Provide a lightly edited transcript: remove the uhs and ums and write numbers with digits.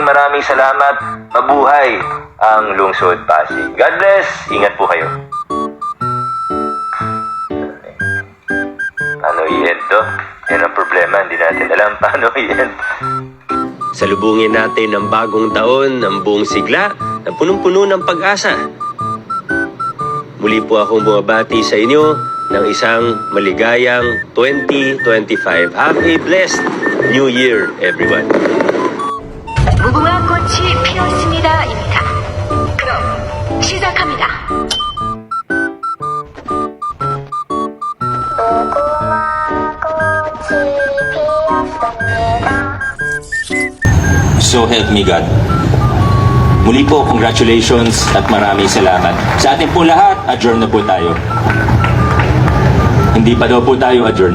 maraming salamat. Mabuhay ang Lungsod Pasig. God bless. Ingat po kayo. Paano i-end to? Yan ang problema. Hindi natin alam paano i-end. Salubungin natin ang bagong taon ng buong sigla na punong-puno ng pag-asa. Muli po akong bumabati sa inyo ng isang maligayang 2025. Have a blessed New Year, everyone. 무궁화 꽃이 피었습니다입니다. 그럼 시작합니다. So help me God. Muli po, congratulations at maraming salamat. Sa ating po lahat, adjourn na po tayo. Hindi pa daw po tayo adjourn.